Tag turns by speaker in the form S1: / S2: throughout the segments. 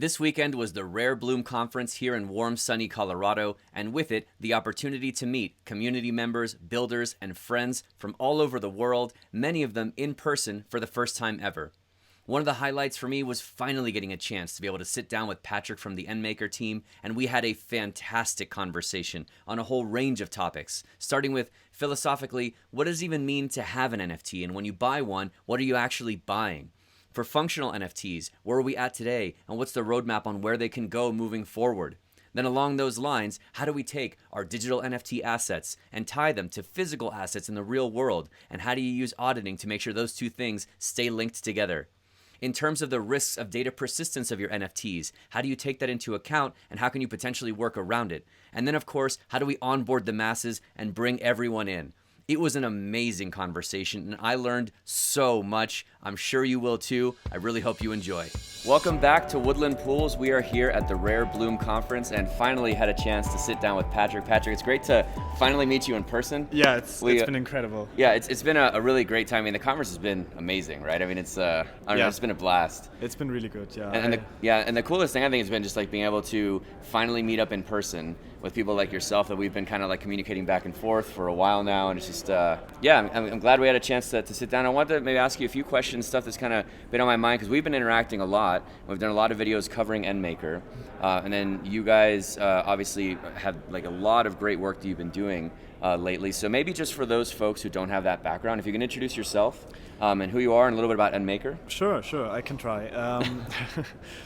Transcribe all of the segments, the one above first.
S1: This weekend was the Rare Bloom Conference here in warm, sunny Colorado, and with it, the opportunity to meet community members, builders, and friends from all over the world, many of them in person for the first time ever. One of the highlights for me was finally getting a chance to be able to sit down with Patrick from the NMKR team, and we had a fantastic conversation on a whole range of topics, starting with, philosophically, what does it even mean to have an NFT, and when you buy one, what are you actually buying? For functional NFTs, where are we at today, and what's the roadmap on where they can go moving forward? Then along those lines, how do we take our digital NFT assets and tie them to physical assets in the real world? And how do you use auditing to make sure those two things stay linked together? In terms of the risks of data persistence of your NFTs, how do you take that into account, and how can you potentially work around it? And then, of course, how do we onboard the masses and bring everyone in? It was an amazing conversation, and I learned so much. I'm sure you will too. I really hope you enjoy. Welcome back to Woodland Pools. We are here at the Rare Bloom Conference and finally had a chance to sit down with Patrick. Patrick, it's great to finally meet you in person.
S2: Yeah, it's been incredible.
S1: Yeah, it's been a really great time. I mean, the conference has been amazing, right? I mean, it's been a blast.
S2: It's been really good, yeah.
S1: And the coolest thing I think has been just like being able to finally meet up in person with people like yourself that we've been kind of like communicating back and forth for a while now, and it's just I'm glad we had a chance to sit down. I wanted to maybe ask you a few questions, stuff that's kind of been on my mind, because we've been interacting a lot. We've done a lot of videos covering NMKR, and then you guys obviously have like a lot of great work that you've been doing lately. So maybe just for those folks who don't have that background, if you can introduce yourself and who you are and a little bit about NMKR.
S2: Sure, I can try.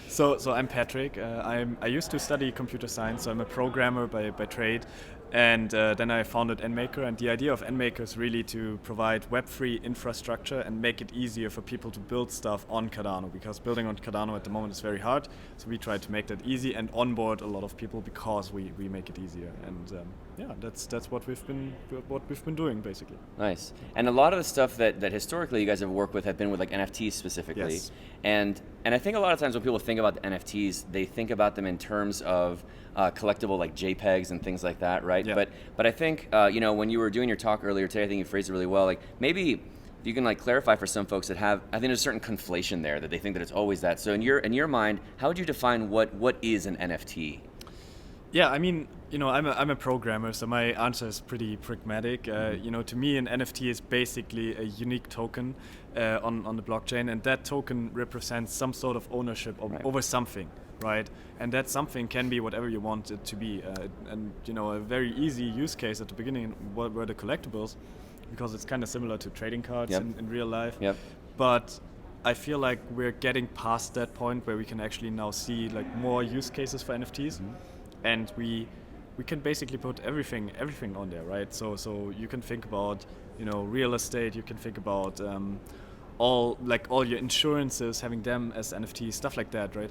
S2: So I'm Patrick. I used to study computer science, so I'm a programmer by trade. And then I founded NMKR, and the idea of NMKR is really to provide web-free infrastructure and make it easier for people to build stuff on Cardano, because building on Cardano at the moment is very hard. So we try to make that easy and onboard a lot of people because we make it easier. And that's what we've been doing basically.
S1: Nice. And a lot of the stuff that historically you guys have worked with have been with like NFTs specifically.
S2: Yes.
S1: And I think a lot of times when people think about the NFTs, they think about them in terms of collectible like JPEGs and things like that, right?
S2: Yeah.
S1: But I think when you were doing your talk earlier today, I think you phrased it really well. Like maybe you can like clarify for some folks that I think there's a certain conflation there, that they think that it's always that. So in your mind, how would you define what is an NFT?
S2: Yeah, I mean, I'm a programmer, so my answer is pretty pragmatic. To me, an NFT is basically a unique token on the blockchain, and that token represents some sort of ownership over something, right? And that something can be whatever you want it to be. A very easy use case at the beginning were the collectibles, because it's kind of similar to trading cards in real life.
S1: Yep.
S2: But I feel like we're getting past that point where we can actually now see like more use cases for NFTs. Mm-hmm. And we can basically put everything on there, right? So you can think about real estate. You can think about all your insurances, having them as NFTs, stuff like that, right?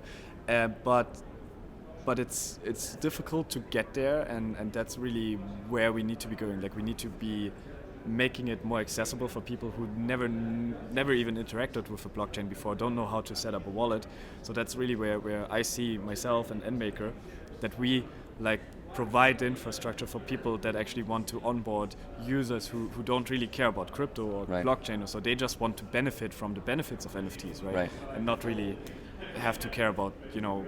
S2: But it's difficult to get there, and that's really where we need to be going. Like we need to be making it more accessible for people who never even interacted with a blockchain before, don't know how to set up a wallet. So that's really where I see myself and NMKR, that we provide the infrastructure for people that actually want to onboard users who don't really care about crypto or blockchain, or so they just want to benefit from the benefits of NFTs, right? And not really have to care about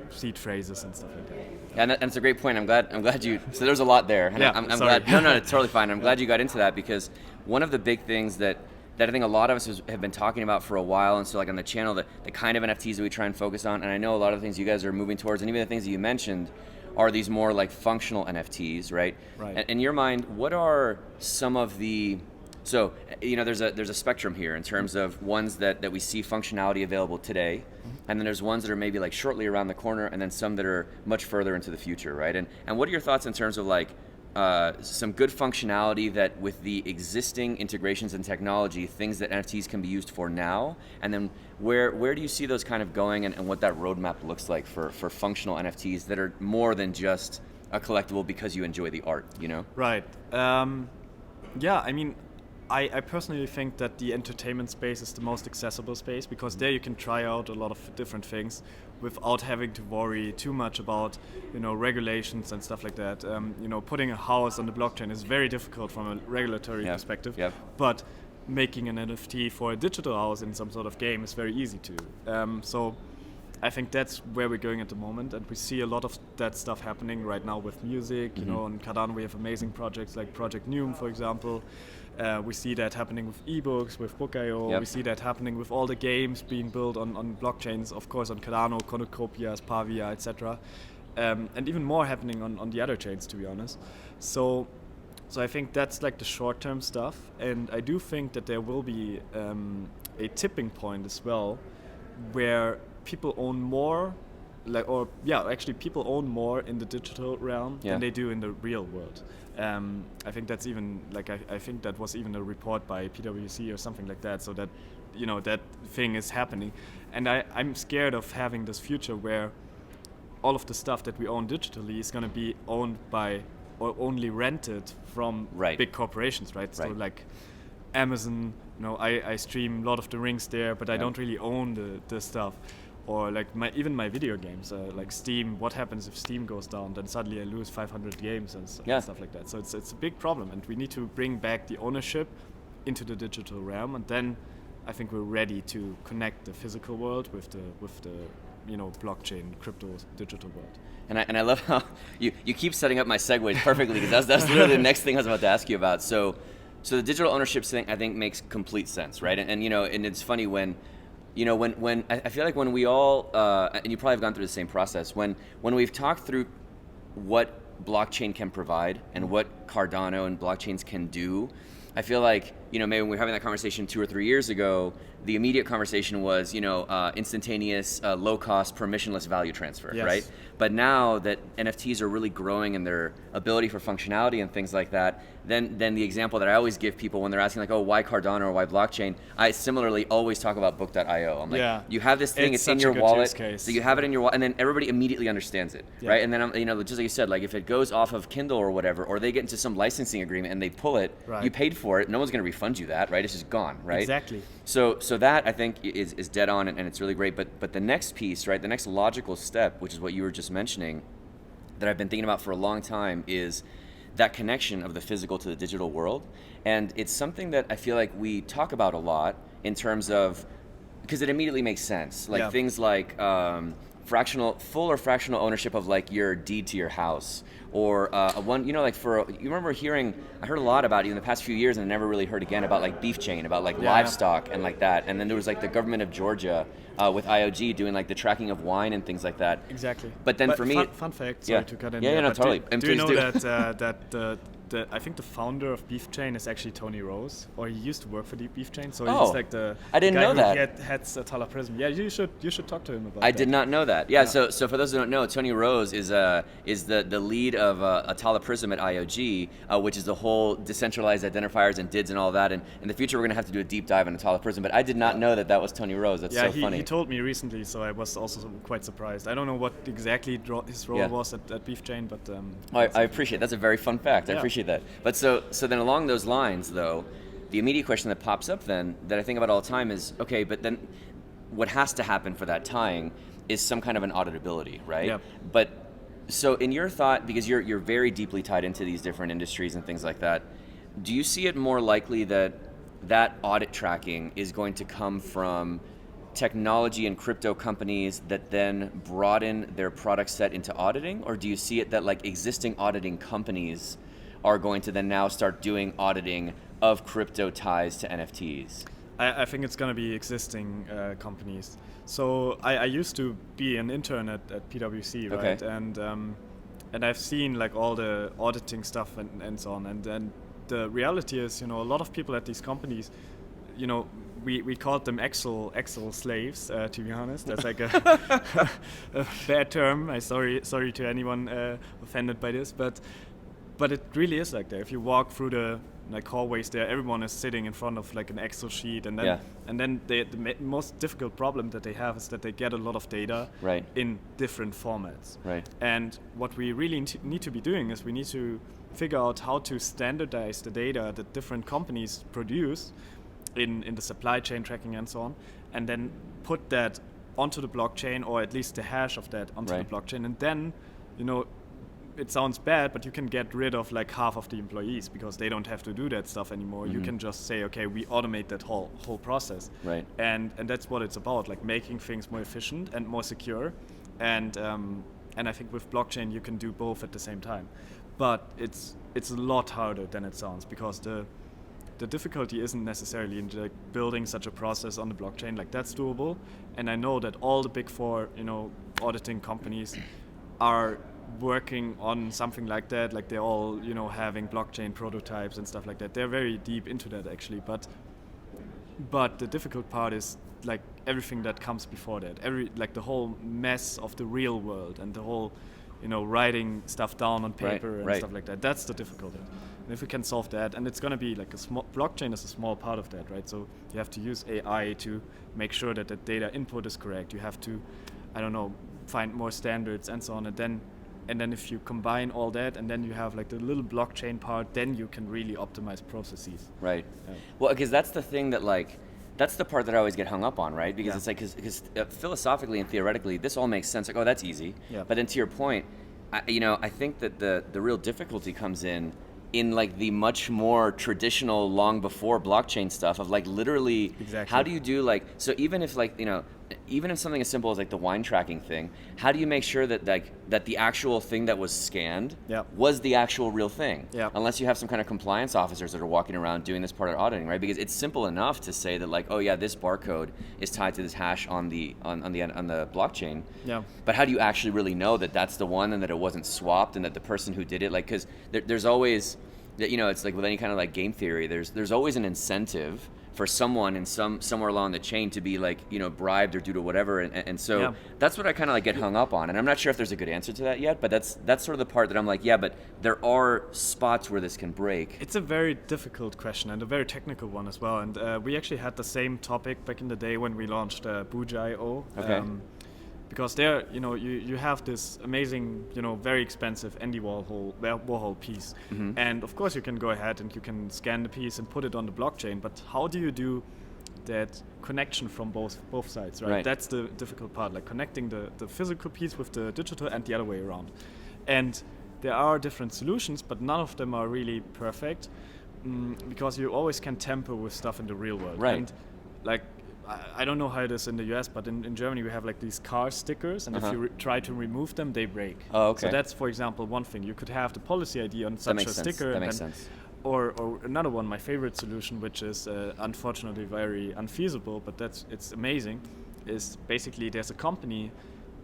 S2: seed phrases and stuff like that.
S1: Yeah, and that's a great point. I'm glad you. So there's a lot there, and I'm glad. No, it's totally fine. I'm glad you got into that, because one of the big things that I think a lot of us have been talking about for a while, and so like on the channel, the kind of NFTs that we try and focus on, and I know a lot of the things you guys are moving towards, and even the things that you mentioned, are these more like functional NFTs, right?
S2: Right.
S1: And in your mind, what are some of the... So, there's a spectrum here in terms of ones that we see functionality available today, and then there's ones that are maybe like shortly around the corner, and then some that are much further into the future, right? And what are your thoughts in terms of like some good functionality that with the existing integrations and technology, things that NFTs can be used for now, and then where do you see those kind of going, and what that roadmap looks like for functional NFTs that are more than just a collectible because you enjoy the art,
S2: Right. I mean, I personally think that the entertainment space is the most accessible space, because there you can try out a lot of different things without having to worry too much about regulations and stuff like that. Putting a house on the blockchain is very difficult from a regulatory perspective, but making an NFT for a digital house in some sort of game is very easy to. I think that's where we're going at the moment, and we see a lot of that stuff happening right now with music. You know, on Cardano we have amazing projects like Project Neum, for example. We see that happening with ebooks, with Book.io.
S1: Yep.
S2: We see that happening with all the games being built on blockchains, of course on Cardano, Cornucopias, Pavia, etc. And even more happening on the other chains, to be honest. So I think that's like the short-term stuff, and I do think that there will be a tipping point as well, where people own more, people own more in the digital realm than they do in the real world. I think that's even I think that was even a report by PwC or something like that. So that, you know, that thing is happening, and I'm scared of having this future where all of the stuff that we own digitally is going to be owned by or only rented from big corporations, right? So like Amazon, you know, I stream Lord of the Rings there, but I don't really own the stuff. Or like even my video games, like Steam. What happens if Steam goes down? Then suddenly I lose 500 games and stuff like that. So it's a big problem, and we need to bring back the ownership into the digital realm, and then I think we're ready to connect the physical world with the you know, blockchain, crypto, digital world.
S1: And I love how you keep setting up my segues perfectly, because that's literally the next thing I was about to ask you about. So the digital ownership thing, I think, makes complete sense, right? And you know, and it's funny when I feel like when we all and you probably have gone through the same process, when we've talked through what blockchain can provide and what Cardano and blockchains can do, I feel like, you know, maybe when we were having that conversation 2 or 3 years ago, the immediate conversation was, you know, instantaneous, low-cost, permissionless value transfer, right? But now that NFTs are really growing in their ability for functionality and things like that, then the example that I always give people when they're asking like, oh, why Cardano or why blockchain, I similarly always talk about Book.io. I'm like, you have this thing, it's in your wallet, so you have it in your wallet, and then everybody immediately understands it, right? And then, you know, just like you said, like if it goes off of Kindle or whatever, or they get into some licensing agreement and they pull it, you paid for it, no one's going to refund you that, right? It's just gone, right?
S2: Exactly.
S1: So that I think is dead on, and it's really great. But the next piece, right, the next logical step, which is what you were just mentioning, that I've been thinking about for a long time, is that connection of the physical to the digital world. And it's something that I feel like we talk about a lot in terms of, because it immediately makes sense. Like things like full or fractional ownership of like your deed to your house, or one, you know, like you remember I heard a lot about it in the past few years, and I never really heard again about like beef chain, about like livestock and like that. And then there was like the government of Georgia with IOG doing like the tracking of wine and things like that.
S2: Exactly.
S1: But then for me,
S2: fun fact, sorry to cut in.
S1: Yeah, no, totally.
S2: Do you know that I think the founder of Beef Chain is actually Tony Rose, or he used to work for the Beef Chain, so he's like
S1: I didn't know that.
S2: He heads Atala Prism. Yeah, you should talk to him about that.
S1: I did not know that. Yeah. So for those who don't know, Tony Rose is the lead of Atala Prism at IOG, which is the whole decentralized identifiers and DIDs and all that. And in the future, we're going to have to do a deep dive on Atala Prism. But I did not know that was Tony Rose. That's so funny.
S2: He told me recently, so I was also quite surprised. I don't know what exactly his role was at Beef Chain, but
S1: I appreciate it. That's a very fun fact. I appreciate that. But so then along those lines, though, the immediate question that pops up then that I think about all the time is, okay, but then what has to happen for that tying is some kind of an auditability, right? Yeah. But so in your thought, because you're very deeply tied into these different industries and things like that, do you see it more likely that audit tracking is going to come from technology and crypto companies that then broaden their product set into auditing, or do you see it that like existing auditing companies are going to then now start doing auditing of crypto ties to NFTs?
S2: I think it's going to be existing companies. So I used to be an intern at PwC, right? And I've seen like all the auditing stuff and so on. And the reality is, you know, a lot of people at these companies, you know, we called them Excel slaves, to be honest. That's like a bad term. I'm sorry to anyone offended by this, but it really is like that. If you walk through the like hallways there, everyone is sitting in front of like an Excel sheet, and then the most difficult problem that they have is that they get a lot of data in different formats. Right. And what we really need to be doing is we need to figure out how to standardize the data that different companies produce in the supply chain tracking and so on, and then put that onto the blockchain, or at least the hash of that onto the blockchain, and then, you know, it sounds bad, but you can get rid of like half of the employees because they don't have to do that stuff anymore. You can just say, okay, we automate that whole process.
S1: Right.
S2: And that's what it's about, like making things more efficient and more secure. And I think with blockchain you can do both at the same time. But it's a lot harder than it sounds, because the difficulty isn't necessarily in like building such a process on the blockchain. Like that's doable, and I know that all the big four, auditing companies are working on something like that. Like they're all, having blockchain prototypes and stuff like that. They're very deep into that actually, but the difficult part is like everything that comes before that. The whole mess of the real world and the whole, writing stuff down on paper and stuff like that. That's the difficulty. And if we can solve that, and it's going to be like blockchain is a small part of that, right? So you have to use AI to make sure that the data input is correct. You have to, find more standards and so on. And then if you combine all that, and then you have like the little blockchain part, then you can really optimize processes.
S1: Right.
S2: Yeah.
S1: Well, because that's the thing that that's the part that I always get hung up on, right? Because it's like, because philosophically and theoretically, this all makes sense. Like, oh, that's easy. Yeah. But then to your point, I think that the real difficulty comes in like the much more traditional, long before blockchain stuff of like literally, how do you do like, so even if like, even if something as simple as like the wine tracking thing, how do you make sure that that the actual thing that was scanned was the actual real thing? Yeah. Unless you have some kind of compliance officers that are walking around doing this part of auditing, right? Because it's simple enough to say that like, oh yeah, this barcode is tied to this hash on the blockchain. Yeah. But how do you actually really know that that's the one and that it wasn't swapped and that the person who did it, like, because there's always, it's like with any kind of like game theory, there's always an incentive for someone in somewhere along the chain to be like, bribed or due to whatever. And so that's what I kind of like get hung up on. And I'm not sure if there's a good answer to that yet, but that's sort of the part that I'm like, yeah, but there are spots where this can break.
S2: It's a very difficult question and a very technical one as well. And we actually had the same topic back in the day when we launched Booja.io. Okay. Because there, you have this amazing, very expensive Andy Warhol piece. Mm-hmm. And of course you can go ahead and you can scan the piece and put it on the blockchain, but how do you do that connection from both sides, right? That's the difficult part, like connecting the physical piece with the digital and the other way around. And there are different solutions, but none of them are really perfect, because you always can tamper with stuff in the real world. Right. And like, I don't know how it is in the US, but in Germany we have like these car stickers, and if you try to remove them, they break. Oh, okay. So that's, for example, one thing. You could have the policy ID on such a sticker.
S1: That makes sense.
S2: Or another one, my favorite solution, which is unfortunately very unfeasible, but it's amazing, is basically there's a company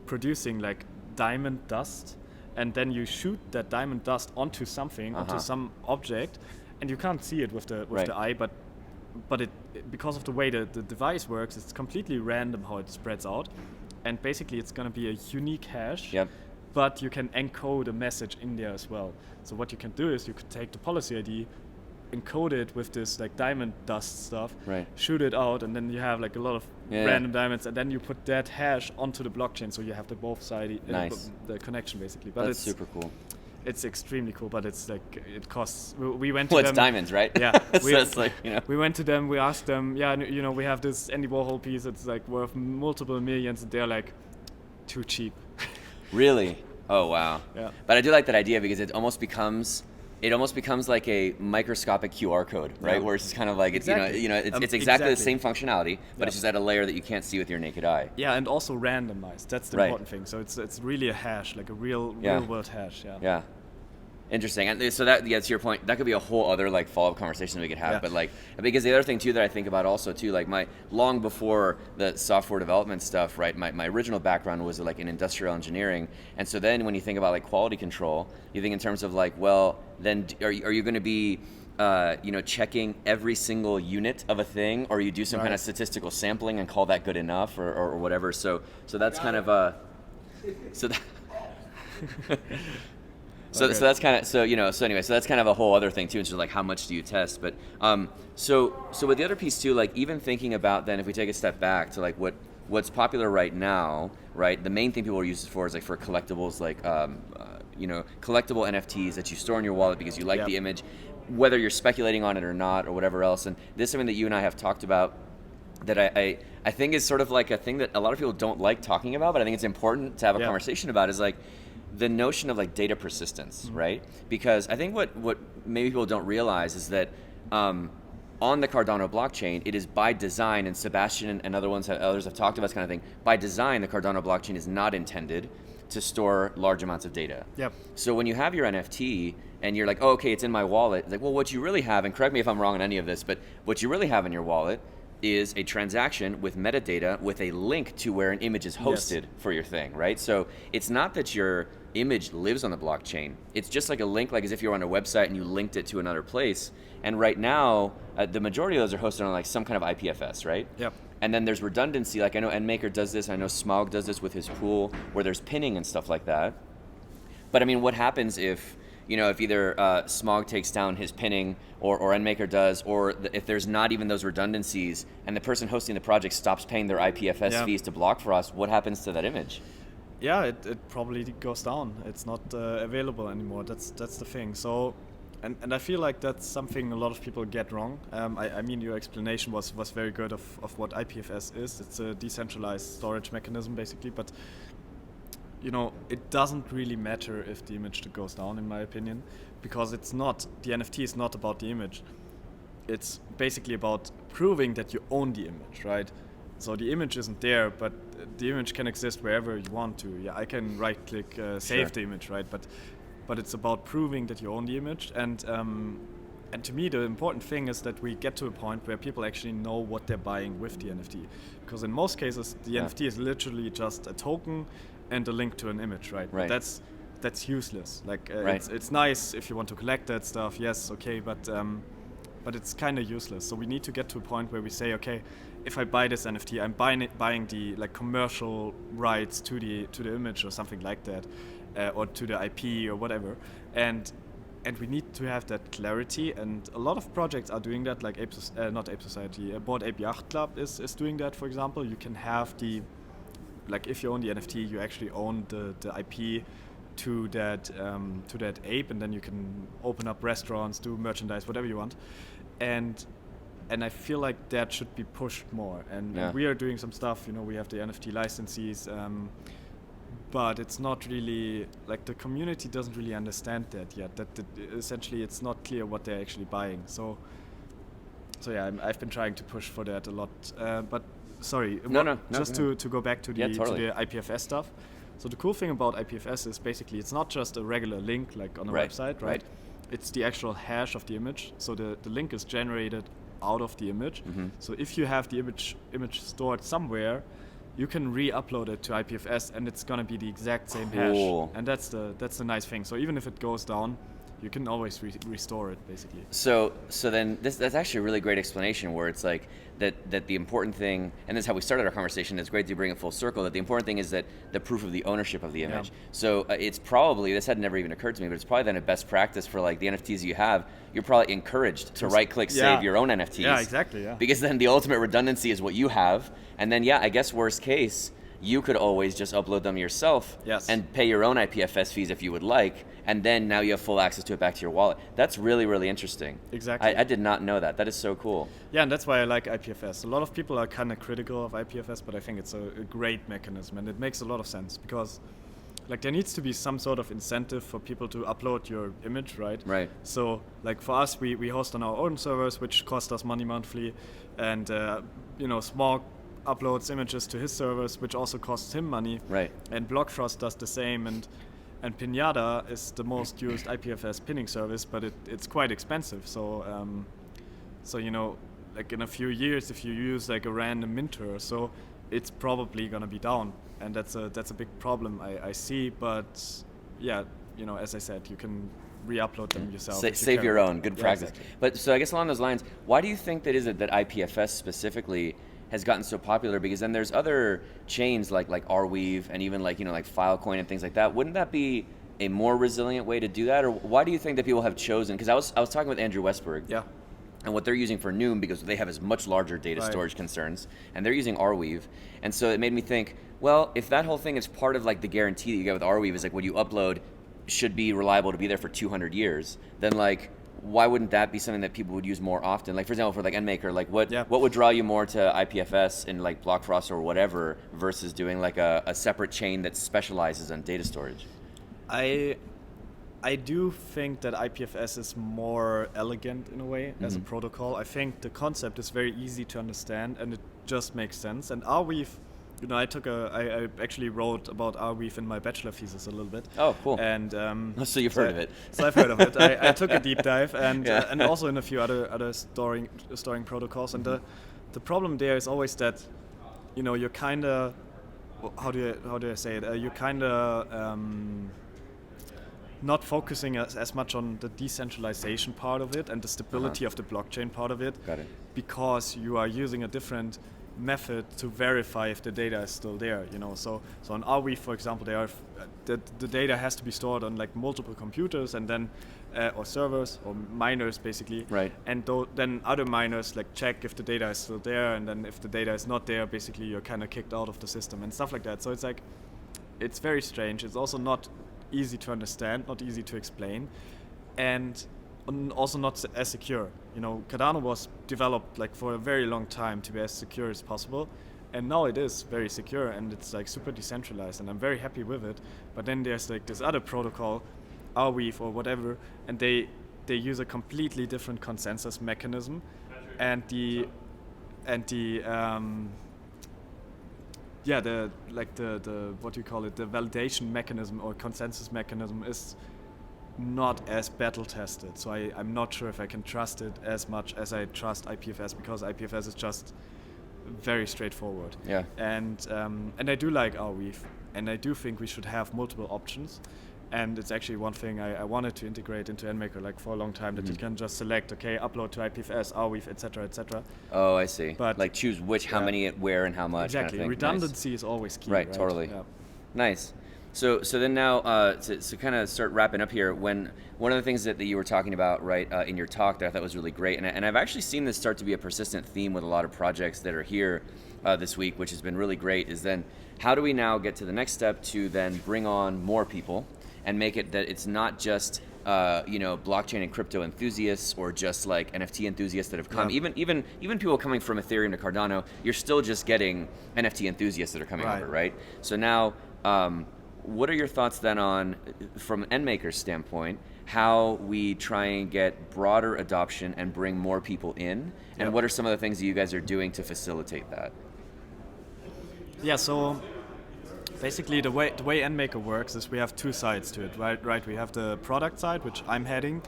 S2: producing like diamond dust, and then you shoot that diamond dust onto something, onto some object, and you can't see it with the eye, but it, because of the way the device works, it's completely random how it spreads out, and basically it's going to be a unique hash. Yep. But you can encode a message in there as well. So what you can do is you could take the policy ID, encode it with this like diamond dust stuff, shoot it out, and then you have like a lot of random diamonds, and then you put that hash onto the blockchain, so you have the both side the connection basically. But
S1: that's super cool.
S2: It's extremely cool, but it's like it costs. We went to
S1: them.
S2: It's
S1: diamonds, right?
S2: Yeah. It's like, we went to them. We asked them. Yeah, we have this Andy Warhol piece. It's like worth multiple millions. And they're like, too cheap.
S1: Really? Oh wow. Yeah. But I do like that idea because it almost becomes like a microscopic QR code, right? Yeah. Where it's just kind of like it's it's exactly the same functionality, but it's just at a layer that you can't see with your naked eye.
S2: Yeah, and also randomized. That's the important thing. So it's really a hash, like a real world hash. Yeah.
S1: Yeah. Interesting. And so that, to your point, that could be a whole other like follow-up conversation that we could have. Yeah. But like, because the other thing too that I think about also too, like long before the software development stuff, right? My original background was like in industrial engineering, and so then when you think about like quality control, you think in terms of like, well, then are you going to be checking every single unit of a thing, or you do some kind of statistical sampling and call that good enough, or whatever. So that's kind of so that's kind of so that's kind of a whole other thing too. It's just like how much do you test? But so with the other piece too, like even thinking about then if we take a step back to like what's popular right now, right? The main thing people are used for is like for collectibles, like collectible NFTs that you store in your wallet because you like the image, whether you're speculating on it or not or whatever else. And this is something that you and I have talked about that I think is sort of like a thing that a lot of people don't like talking about, but I think it's important to have a conversation about. Is like, the notion of like data persistence, right? Because I think what maybe people don't realize is that on the Cardano blockchain, it is by design, and Sebastian and others have talked about this kind of thing, by design, the Cardano blockchain is not intended to store large amounts of data.
S2: Yep.
S1: So when you have your NFT and you're like, oh, okay, it's in my wallet, it's like, well, what you really have, and correct me if I'm wrong on any of this, but what you really have in your wallet is a transaction with metadata with a link to where an image is hosted for your thing, right? So it's not that your image lives on the blockchain. It's just like a link, like as if you were on a website and you linked it to another place. And right now, the majority of those are hosted on like some kind of IPFS, right?
S2: Yep.
S1: And then there's redundancy, like I know NMKR does this, I know Smaug does this with his pool, where there's pinning and stuff like that. But I mean, what happens if, if either Smaug takes down his pinning or NMKR does, or if there's not even those redundancies and the person hosting the project stops paying their IPFS fees to block for us, what happens to that image?
S2: Yeah, it probably goes down. It's not available anymore. That's the thing. So, and I feel like that's something a lot of people get wrong. I mean, your explanation was very good of what IPFS is. It's a decentralized storage mechanism, basically. But, it doesn't really matter if the image goes down, in my opinion, because the NFT is not about the image. It's basically about proving that you own the image, right? So the image isn't there, but the image can exist wherever you want to. Yeah, I can right-click, save the image, right? But it's about proving that you own the image. And to me, the important thing is that we get to a point where people actually know what they're buying with the NFT. Because in most cases, the NFT is literally just a token and a link to an image, right?
S1: Right.
S2: That's useless. Like
S1: right.
S2: It's nice if you want to collect that stuff. Yes, okay, but it's kind of useless. So we need to get to a point where we say, okay, if I buy this NFT, I'm buying the like commercial rights to the image or something like that, or to the IP or whatever, and we need to have that clarity. And a lot of projects are doing that, like not Ape Society, Bored Ape Yacht Club is doing that. For example, you can have if you own the NFT, you actually own the IP to that ape, and then you can open up restaurants, do merchandise, whatever you want, and I feel like that should be pushed more. And we are doing some stuff. We have the NFT licensees, but it's not really like the community doesn't really understand that yet. That essentially it's not clear what they're actually buying. So yeah, I've been trying to push for that a lot. But sorry, just to go back to the IPFS stuff. So the cool thing about IPFS is basically it's not just a regular link like on a website, right? It's the actual hash of the image. So the link is generated out of the image. Mm-hmm. So if you have the image stored somewhere, you can re-upload it to IPFS and it's gonna be the exact same hash. And that's the nice thing. So even if it goes down, you can always restore it, basically.
S1: So then that's actually a really great explanation, where it's like that the important thing, and this is how we started our conversation, it's great to bring it full circle, that the important thing is that the proof of the ownership of the image. Yeah. So it's probably, this had never even occurred to me, but it's probably then a best practice for like the NFTs you have, you're probably encouraged to right-click save your own NFTs.
S2: Yeah, exactly, yeah.
S1: Because then the ultimate redundancy is what you have, and then I guess worst case, you could always just upload them yourself and pay your own IPFS fees if you would like, and then now you have full access to it back to your wallet. That's really, really interesting.
S2: Exactly.
S1: I did not know that. That is so cool.
S2: Yeah, and that's why I like IPFS. A lot of people are kind of critical of IPFS, but I think it's a great mechanism, and it makes a lot of sense because like there needs to be some sort of incentive for people to upload your image, right?
S1: Right.
S2: So like for us, we host on our own servers, which cost us money monthly, and Smog uploads images to his servers, which also costs him money.
S1: Right.
S2: And Blockfrost does the same, and Pinata is the most used IPFS pinning service, but it's quite expensive. So like in a few years, if you use like a random minter or so, it's probably gonna be down, and that's a big problem I see. But as I said, you can re-upload them yourself.
S1: Save your own, good practice.
S2: Exactly.
S1: But so I guess along those lines, why do you think that IPFS specifically has gotten so popular? Because then there's other chains like Arweave and even like Filecoin and things like that. Wouldn't that be a more resilient way to do that? Or why do you think that people have chosen? Because I was talking with Andrew Westberg.
S2: Yeah.
S1: And what they're using for Noom, because they have as much larger data storage concerns, and they're using Arweave. And so it made me think, well, if that whole thing is part of like the guarantee that you get with Arweave is like what you upload should be reliable to be there for 200 years, then like why wouldn't that be something that people would use more often? Like for example, for like NMKR, like what would draw you more to IPFS and like Blockfrost or whatever versus doing like a separate chain that specializes on data storage?
S2: I do think that IPFS is more elegant in a way as a protocol. I think the concept is very easy to understand and it just makes sense. And Arweave, I actually wrote about Arweave in my bachelor thesis a little bit.
S1: Oh, cool.
S2: And
S1: so you've heard of it.
S2: So I've heard of it. I took a deep dive and and also in a few other storing protocols. And the problem there is always that, you're kind of, how do I say it? You're kind of not focusing as much on the decentralization part of it and the stability of the blockchain part of it.
S1: Got it.
S2: Because you are using a different method to verify if the data is still there. So on Arweave, for example, the data has to be stored on like multiple computers and then or servers or miners basically.
S1: Right.
S2: And then other miners like check if the data is still there, and then if the data is not there, basically you're kind of kicked out of the system and stuff like that. So it's very strange. It's also not easy to understand, not easy to explain, and also not as secure. Cardano was developed like for a very long time to be as secure as possible, and now it is very secure and it's like super decentralized, and I'm very happy with it. But then there's like this other protocol, Arweave or whatever, and they use a completely different consensus mechanism, and the what do you call it, the validation mechanism or consensus mechanism is not as battle tested. So I'm not sure if I can trust it as much as I trust IPFS, because IPFS is just very straightforward.
S1: Yeah.
S2: And I do like Arweave, and I do think we should have multiple options. And it's actually one thing I wanted to integrate into NMKR like for a long time, that you can just select, okay, upload to IPFS, Arweave, etc., etc.
S1: Oh, I see.
S2: But
S1: like choose which, how many, where, and how much.
S2: Exactly.
S1: Kind of thing.
S2: Redundancy
S1: Nice.
S2: is always key.
S1: Right. Totally.
S2: Yeah.
S1: Nice. So then now to kind of start wrapping up here, when one of the things that you were talking about in your talk that I thought was really great, and I've actually seen this start to be a persistent theme with a lot of projects that are here this week, which has been really great, is then how do we now get to the next step to then bring on more people and make it that it's not just blockchain and crypto enthusiasts or just like NFT enthusiasts that have come.
S2: Yeah.
S1: Even people coming from Ethereum to Cardano, you're still just getting NFT enthusiasts that are coming over, right? So now, what are your thoughts then on, from NMKR's standpoint, how we try and get broader adoption and bring more people in, and what are some of the things that you guys are doing to facilitate that?
S2: Yeah. So basically, the way NMKR works is we have two sides to it, right? We have the product side, which I'm heading,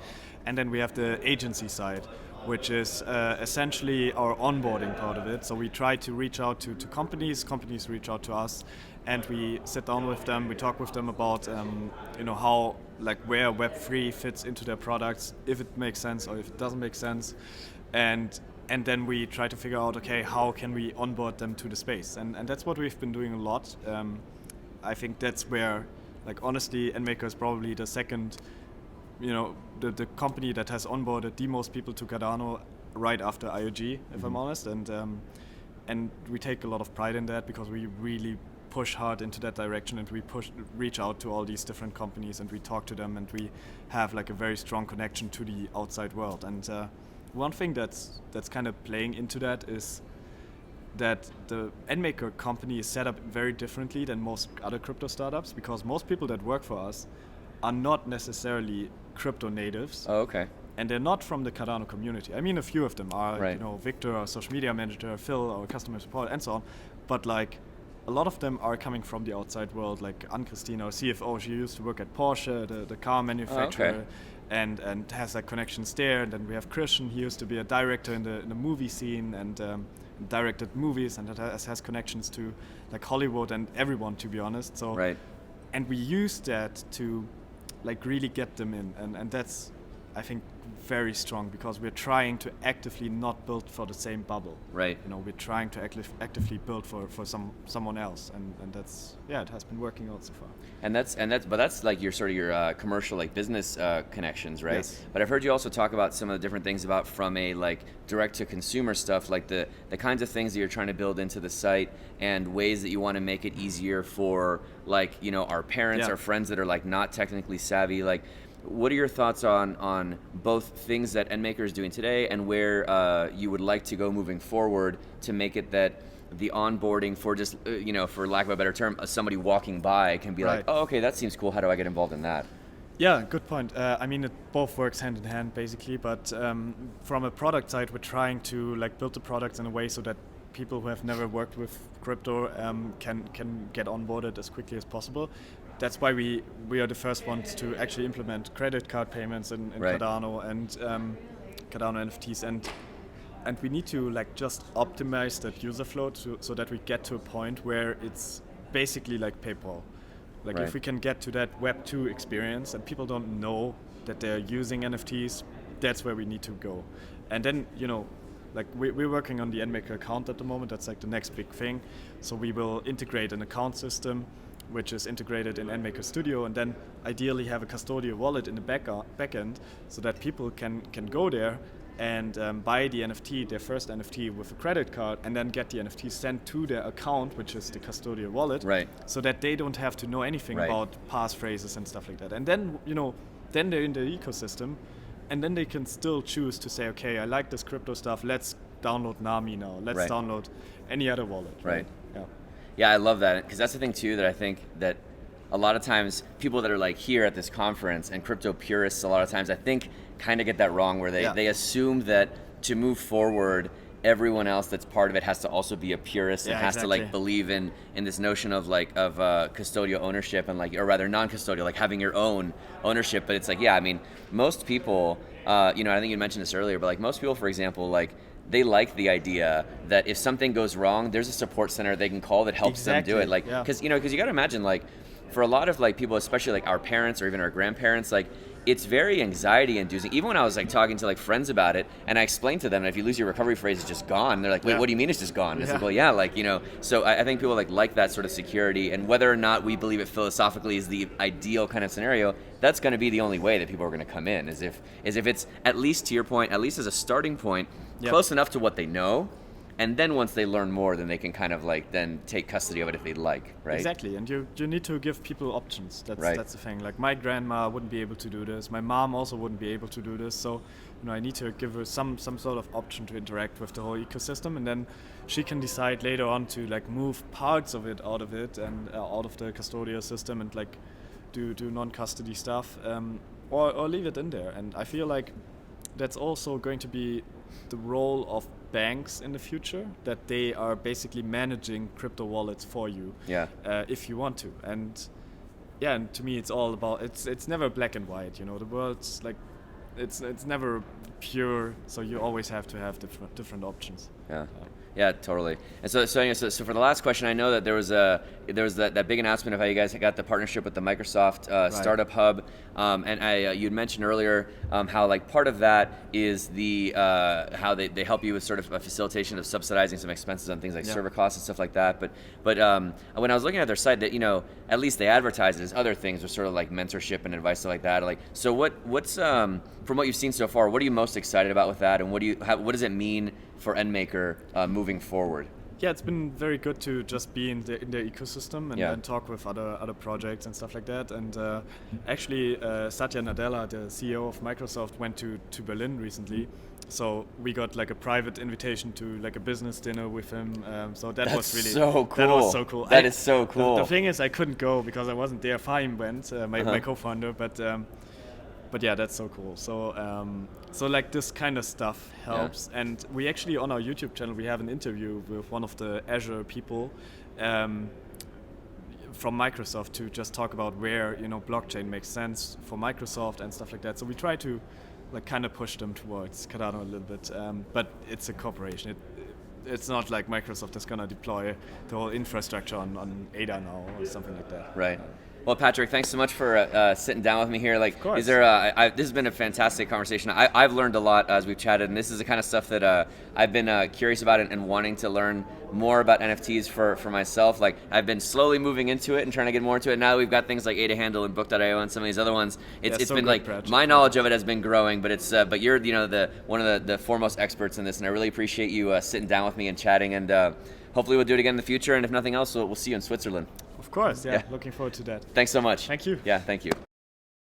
S2: and then we have the agency side, which is essentially our onboarding part of it. So we try to reach out to companies reach out to us, and we sit down with them, we talk with them about how, like, where Web3 fits into their products, if it makes sense or if it doesn't make sense, and then we try to figure out, okay, how can we onboard them to the space, and that's what we've been doing a lot. I think that's where, like, honestly, NMKR is probably the second, the company that has onboarded the most people to Cardano right after IOG, if I'm honest, and we take a lot of pride in that, because we really push hard into that direction, and we reach out to all these different companies, and we talk to them, and we have like a very strong connection to the outside world. And one thing that's kind of playing into that is that the NMKR company is set up very differently than most other crypto startups, because most people that work for us are not necessarily crypto natives.
S1: Oh, okay.
S2: And they're not from the Cardano community. I mean, a few of them are,
S1: right.
S2: Victor, our social media manager, Phil, our customer support, and so on. But like, a lot of them are coming from the outside world. Like Ann-Christine, our CFO, she used to work at Porsche, the car manufacturer.
S1: Oh, okay.
S2: And has like connections there. And then we have Christian. He used to be a director in the movie scene and directed movies, and that has connections to like Hollywood and everyone, to be honest. So
S1: right.
S2: And we use that to like really get them in, and that's, I think, very strong, because we're trying to actively not build for the same bubble.
S1: Right.
S2: We're trying to actively build for someone else, and that's, it has been working out so far. And
S1: that's like your commercial, like, business connections, right?
S2: Yes.
S1: But I've heard you also talk about some of the different things about from a like direct to consumer stuff, like the kinds of things that you're trying to build into the site, and ways that you want to make it easier for, like, our parents, our friends that are like not technically savvy. Like, what are your thoughts on both things that NMKR is doing today, and where you would like to go moving forward to make it that the onboarding for just for lack of a better term, somebody walking by can be like, oh, okay, that seems cool. How do I get involved in that?
S2: Yeah, good point. I mean, it both works hand in hand basically, but from a product side, we're trying to like build the products in a way so that people who have never worked with crypto can get onboarded as quickly as possible. That's why we are the first ones to actually implement credit card payments in Cardano and Cardano NFTs, and we need to like just optimize that user flow so that we get to a point where it's basically like PayPal. Like if we can get to that Web 2 experience and people don't know that they're using NFTs, that's where we need to go. And then, like we're working on the NMKR account at the moment. That's like the next big thing. So we will integrate an account system, which is integrated in NMKR Studio, and then ideally have a custodial wallet in the back end so that people can go there and buy the NFT, their first NFT with a credit card, and then get the NFT sent to their account, which is the custodial wallet, so that they don't have to know anything about passphrases and stuff like that. And then, then they're in the ecosystem, and then they can still choose to say, okay, I like this crypto stuff, let's download Nami now, let's download any other wallet.
S1: Yeah, I love that, because that's the thing too that I think that a lot of times people that are like here at this conference and crypto purists, a lot of times I think kind of get that wrong, where they assume that to move forward, everyone else that's part of it has to also be a purist and has to like believe in this notion of custodial ownership and or rather non-custodial, like having your own ownership. But it's like, I mean, most people, I think you mentioned this earlier, but like most people, for example, like they like the idea that if something goes wrong, there's a support center they can call that helps them do it. Like, because you got to imagine, like, for a lot of like people, especially like our parents or even our grandparents, like it's very anxiety inducing. Even when I was like talking to like friends about it, and I explained to them that if you lose your recovery phrase, it's just gone. They're like, wait, what do you mean it's just gone? It's like, well, so I think people like that sort of security, and whether or not we believe it philosophically is the ideal kind of scenario, that's going to be the only way that people are going to come in, is if it's, at least to your point, at least as a starting point, close enough to what they know. And then once they learn more, then they can kind of like then take custody of it if they'd like, right? Exactly,
S2: and you need to give people options. That's the thing. Like my grandma wouldn't be able to do this. My mom also wouldn't be able to do this. So, I need to give her some sort of option to interact with the whole ecosystem, and then she can decide later on to like move parts of it out of it and out of the custodial system and like do non-custody stuff, or leave it in there. And I feel like that's also going to be the role of banks in the future, that they are basically managing crypto wallets for you if you want to. And to me it's all about, it's never black and white, the world's like it's never pure, so you always have to have different options.
S1: Yeah, totally. And so for the last question, I know that there was that big announcement of how you guys got the partnership with the Microsoft Startup Hub, and you'd mentioned earlier how like part of that is the how they help you with sort of a facilitation of subsidizing some expenses on things like server costs and stuff like that. But when I was looking at their site, that at least they advertise it as other things, with sort of like mentorship and advice, stuff like that. Like, so what's from what you've seen so far, what are you most excited about with that, and what does it mean for NMKR moving forward?
S2: Yeah, it's been very good to just be in the ecosystem and talk with other projects and stuff like that. And actually, Satya Nadella, the CEO of Microsoft, went to Berlin recently. So we got like a private invitation to like a business dinner with him. So that was really
S1: so cool.
S2: That was so cool.
S1: That is so cool.
S2: The thing is, I couldn't go because I wasn't there. Fahim went, my co-founder, but yeah, that's so cool. So like this kind of stuff helps. And we actually, on our YouTube channel, we have an interview with one of the Azure people from Microsoft to just talk about where blockchain makes sense for Microsoft and stuff like that. So we try to like kind of push them towards Cardano a little bit, but it's a corporation. It's not like Microsoft is gonna deploy the whole infrastructure on ADA now or something like that.
S1: Right. Well, Patrick, thanks so much for sitting down with me here. Like, is there? This has been a fantastic conversation. I've learned a lot as we've chatted, and this is the kind of stuff that I've been curious about and wanting to learn more about NFTs for myself. Like, I've been slowly moving into it and trying to get more into it. Now we've got things like ADA Handle and Book.io and some of these other ones. It's been like Patrick. My knowledge of it has been growing, but but you're one of the foremost experts in this, and I really appreciate you sitting down with me and chatting. And hopefully we'll do it again in the future. And if nothing else, we'll see you in Switzerland.
S2: Of course, yeah. Looking forward to that.
S1: Thanks so much.
S2: Thank you.
S1: Yeah, thank you.